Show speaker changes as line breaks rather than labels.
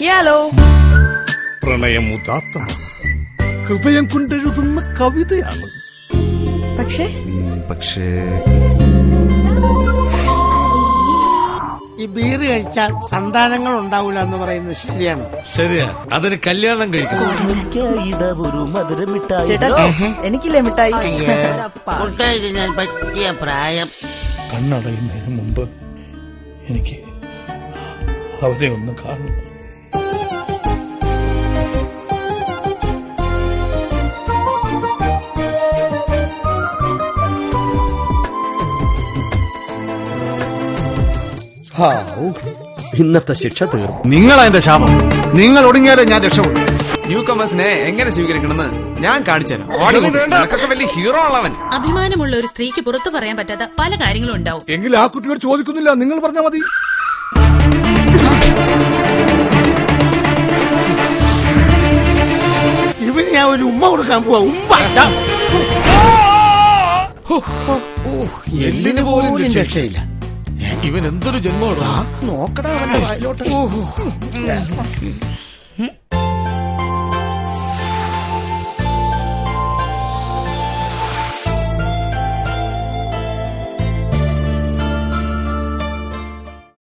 Hello.
പ്രണയം ഉദാത്തമാണ്, ഹൃദയം കൊണ്ടെഴുതുന്ന കവിതയാണ്.
പക്ഷേ
ഈ ബീർ കഴിച്ചാൽ സന്താനങ്ങൾ ഉണ്ടാവില്ല എന്ന് പറയുന്നത് ശരിയാണ്.
ശരിയാ, അതിന് കല്യാണം കഴിക്കണം.
എനിക്കില്ലേ മിഠായി?
മുട്ടായി ഞാൻ പറ്റിയ പ്രായം.
കണ്ണടയുന്നതിന് മുമ്പ് എനിക്ക് അവരെ ഒന്ന് കാണണം.
ഇന്നത്തെ ശിക്ഷ തീർന്നു.
നിങ്ങളാ എന്റെ ശാപം. നിങ്ങൾ ഒടുങ്ങിയാലേ ഞാൻ രക്ഷപ്പെടും.
ന്യൂ കമേഴ്സിനെ എങ്ങനെ സ്വീകരിക്കണമെന്ന് ഞാൻ കാണിച്ചുതരാം. വലിയ ഹീറോ ഉള്ളവൻ.
അഭിമാനമുള്ള ഒരു സ്ത്രീക്ക് പുറത്തു പറയാൻ പറ്റാത്ത പല കാര്യങ്ങളും ഉണ്ടാവും.
എങ്കിൽ ആ കുട്ടിയോട് ചോദിക്കുന്നില്ല, നിങ്ങൾ പറഞ്ഞാൽ മതി.
ഇവന് ഞാൻ ഒരു ഉമ്മ കൊടുക്കാൻ പോവാ.
എല്ലിന് പോലും
രക്ഷയില്ല.
ഇവൻ എന്തൊരു ജന്മോടാ.
നോക്കടാ അവന്റെ വായിലോട്ട്.